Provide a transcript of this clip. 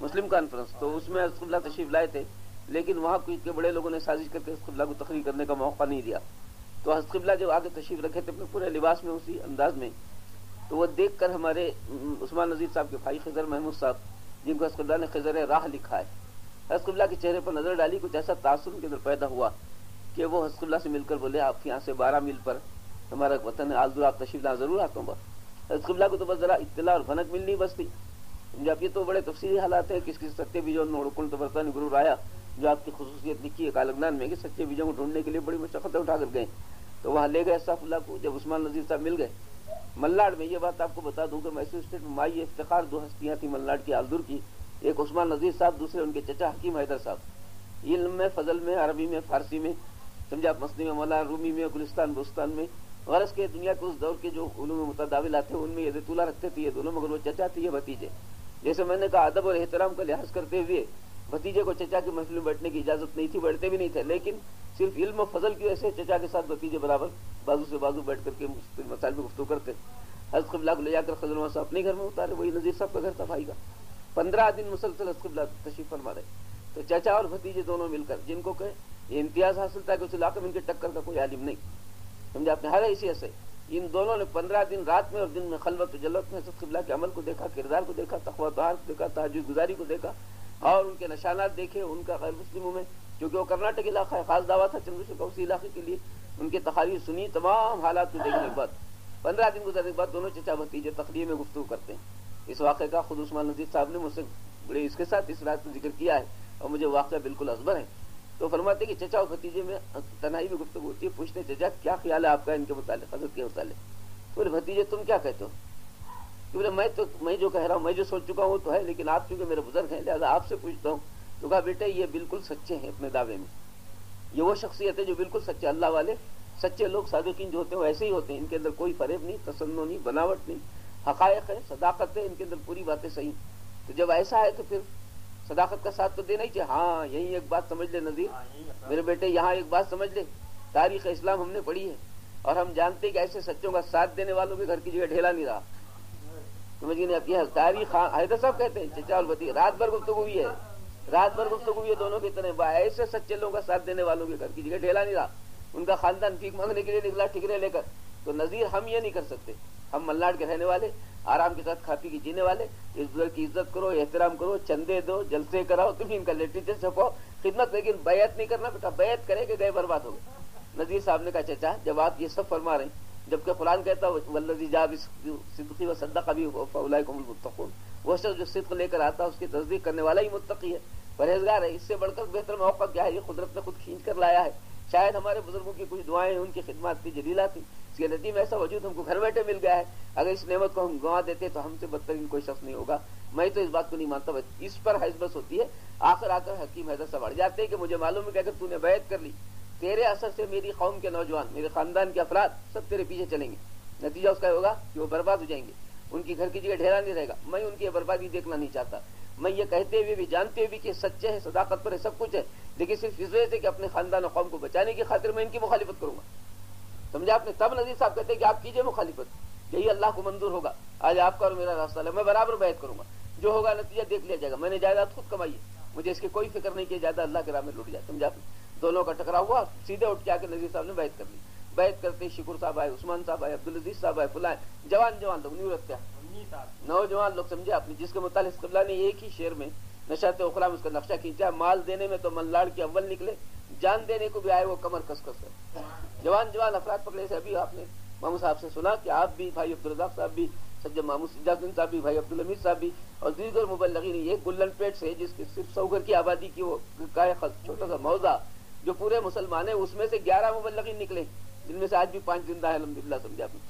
مسلم conference, تو اس میں حضرت قبلہ تشریف لائے تھے، لیکن وہاں کچھ کے بڑے لوگوں نے سازش کر کے حضرت قبلہ کو تقریر کرنے کا موقع نہیں دیا. تو حضرت قبلہ جب آگے تشریف رکھے تھے اپنے پورے لباس میں اسی انداز میں، تو وہ دیکھ کر ہمارے عثمان نذیر صاحب کے بھائی خضر محمود صاحب، جن کو حضرت قبلہ نے خضر راہ لکھا ہے، حضرت قبلہ کے چہرے پر نظر ڈالی، کچھ ایسا تاثر ان کے اندر پیدا ہوا کہ وہ حضرت قبلہ سے مل کر بولے آپ یہاں سے 12 میل پر ہمارا وطن ہے آلدور، آپ تشریف لانا، ضرور آتا ہوں. بس حضرت قبلہ کو تو بس ذرا اطلاع اور بھنک ملنی بس تھی. جب یہ تو بڑے تفصیلی حالات ہیں، کس ستیہ بیجوں نوڑکن تو برطانوی گرور آیا، جو آپ کی خصوصیت لکھی ہے کالگنان میں کہ سچے بیجوں کو ڈھونڈنے کے لیے بڑی مشقتیں اٹھا کر گئے. تو وہاں لے گئے صاحب اللہ کو. جب عثمان نذیر صاحب مل گئے ملاڑ میں، یہ بات آپ کو بتا دوں کہ میسور اسٹیٹ میں مائی افتخار 2 ہستیاں تھیں ملاڑ کی آلدور کی، ایک عثمان نذیر صاحب، دوسرے ان کے چچا حکیم حیدر صاحب. علم میں، فضل میں، عربی میں، فارسی میں، سمجھا، مسنی میں، مولانا رومی میں، گلستان بستان میں، غرض کے دنیا کے اس دور کے جو علوم متداولات تھے ان میں یہ طولہ رکھتے تھے یہ دونوں، مگر وہ چچا تھے یہ بھتیجے. جیسے میں نے کہا ادب اور احترام کا لحاظ کرتے ہوئے بھتیجے کو چچا کی محفل میں بیٹھنے کی اجازت نہیں تھی، بیٹھتے بھی نہیں تھے، لیکن صرف علم و فضل کی وجہ سے چچا کے ساتھ بھتیجے برابر بازو سے بازو بیٹھ کر کے مسائل میں گفتگو کرتے. حضرت قبلہ کو لے جا کر خضر صاحب اپنے گھر میں اتارے، وہی نذیر صاحب کا گھر تھا بھائی کا. 15 دن مسلسل حضرت قبلہ تشریف فرما رہے. تو چچا اور بھتیجے دونوں مل کر، جن کو کہ یہ امتیاز حاصل تھا کہ اس علاقے میں ان کے ٹکر کا کوئی عالم نہیں، سمجھا آپ نے، ہر حیثیت سے ان دونوں نے 15 دن رات میں اور دن میں خلوت و جلوت میں حضرت قبلہ کے عمل کو دیکھا، کردار کو دیکھا، تقویٰ و طہارت کو دیکھا، تہجد گزاری کو دیکھا، اور ان کے نشانات دیکھے. ان کا غیر مسلموں میں، کیونکہ وہ کرناٹک علاقہ ہے، خاص دعویٰ تھا چندر شیکھر کا اسی علاقے کے لیے، ان کے تقاریر سنی، تمام حالات کو دیکھنے کے بعد 15 دن گزرنے کے بعد دونوں چچا بھتیجے تقریر میں گفتگو کرتے ہیں. اس واقعے کا خود عثمان نذیر صاحب نے مجھ سے بڑے اس کے ساتھ اس رات میں ذکر کیا ہے اور مجھے واقعہ بالکل ازبر ہے. تو فرماتے کہ چچا اور بھتیجے میں تنہائی میں گفتگو ہوتی ہے، پوچھتے چچا کیا خیال ہے آپ کا ان کے متعلق، حضرت کے متعلق؟ بولے بھتیجے تم کیا کہتے ہو؟ بولے میں جو کہہ رہا ہوں، میں جو سوچ چکا ہوں تو ہے، لیکن آپ چونکہ میرے بزرگ ہیں لہٰذا آپ سے پوچھتا ہوں. تو کہا بیٹے یہ بالکل سچے ہیں اپنے دعوے میں، یہ وہ شخصیت ہے جو بالکل سچے، اللہ والے سچے لوگ صادقین جو ہوتے ہیں وہ ایسے ہی ہوتے ہیں، ان کے اندر کوئی فریب نہیں، تصنع نہیں، بناوٹ نہیں، حقائق ہے، صداقت ہے، ان کے اندر پوری باتیں صحیح. تو جب ایسا ہے تو پھر صداقت کا ساتھ تو دینا ہی چاہیے. ہاں یہی ایک بات سمجھ لے نذیر میرے بیٹے، یہاں ایک بات سمجھ لے، تاریخ اسلام ہم نے پڑھی ہے اور ہم جانتے ہیں کہ ایسے سچوں کا ساتھ دینے والوں کے گھر کی جگہ ڈھیلا نہیں رہا. سمجھ گئے؟ اب یہ تاریخ حیدر صاحب کہتے ہیں چچا اور بھتیجے رات بھر گفتگو ہوئی ہے، رات بھر گفتگو ہوئی ہے دونوں کی طرح، ایسے سچے لوگوں کا ساتھ دینے والوں کے گھر کی جگہ ڈھیلا نہیں رہا. ان کا خاندان بھیک مانگنے کے لیے نکلا ٹھکرے لے کر. تو نذیر ہم یہ نہیں کر سکتے، ہم ملاڈ کے رہنے والے، آرام کے ساتھ کھا پی کے جینے والے، اس بزرگ کی عزت کرو، احترام کرو، چندے دو، جلسے کراؤ، تم ان کا لٹریچر چھپاؤ، خدمت، لیکن بیعت نہیں کرنا بیٹا، بیعت کرے کہ گئے برباد ہو گئے. نذیر صاحب نے کہا چچا جب آپ یہ سب فرما رہے ہیں، جبکہ قرآن کہتا ہے والذی جاء بالصدق وصدق بہ فاولئک هم المتقون، وہ شخص جو صدق لے کر آتا ہے اس کی تصدیق کرنے والا ہی متقی ہے، پرہیزگار ہے. اس سے بڑھ کر بہتر موقع کیا ہے؟ یہ قدرت نے خود کھینچ کر لایا ہے. شاید ہمارے بزرگوں کی کچھ دعائیں ان کی خدمات کی جلیلہ تھی، اس کے نتیجے میں ایسا وجود ہم کو گھر بیٹھے مل گیا ہے. اگر اس نعمت کو ہم گنوا دیتے تو ہم سے بدترین کوئی شخص نہیں ہوگا. میں تو اس بات کو نہیں مانتا، اس پر حیث بس ہوتی ہے. آ کر حکیم حیدر صاحب اڑ جاتے ہیں کہ مجھے معلوم ہے کہ اگر تو نے بیعت کر لی، تیرے اثر سے میری قوم کے نوجوان، میرے خاندان کے افراد سب تیرے پیچھے چلیں گے. نتیجہ اس کا ہوگا کہ وہ برباد ہو جائیں گے، ان کی گھر کی جگہ ڈھیرا نہیں رہے گا. میں ان کی بربادی دیکھنا نہیں چاہتا. میں یہ کہتے ہوئے بھی، جانتے ہوئے بھی کہ سچے ہیں، صداقت پر ہے، سب کچھ ہے، لیکن صرف اس وجہ سے کہ اپنے خاندان و قوم کو بچانے کی خاطر میں ان کی مخالفت کروں گا. سمجھا آپ نے؟ تب نذیر صاحب کہتے ہیں کہ آپ کیجئے مخالفت، یہی اللہ کو منظور ہوگا. آج آپ کا اور میرا راستہ ہے، میں برابر بیعت کروں گا، جو ہوگا نتیجہ دیکھ لیا جائے گا. میں نے جائیداد خود کمائی ہے، مجھے اس کی کوئی فکر نہیں کہ جائیداد اللہ کے راہ میں لٹ جائے. سمجھا آپ نے؟ دونوں کا ٹکراؤ ہوا، سیدھے اٹھ کے آ کے نذیر صاحب نے بیعت کر لی. بیعت کرتے شکر صاحب آئے، عثمان صاحب آئے، عبدالعزیز صاحب آئے، فلاں جوان لوگ نہیں رکھتے، نوجوان لوگ، سمجھے آپ نے، جس کے متعلق قبلہ نے ایک ہی شعر میں نشاط اخرى میں اس کا نقشہ کھینچا. مال دینے میں تو ملاڑ کے اول نکلے، جان دینے کو بھی آئے وہ کمر کس کس ہے. جوان افراد پکڑے سے. ابھی آپ نے ماموں صاحب سے سنا کہ آپ بھی، بھائی عبدالرزاق صاحب بھی، سجاد ماموں سجاد صاحب بھی، بھائی عبدالحمید صاحب بھی، اور دیگر مبلغین. یہ گلن پیٹ سے جس کی صرف 100 گھر کی آبادی کی وہ چھوٹا سا موضع جو پورے مسلمان ہیں، اس میں سے 11 مبلغین نکلے، جن میں سے آج بھی 5 زندہ ہیں الحمدللہ. سمجھا آپ نے؟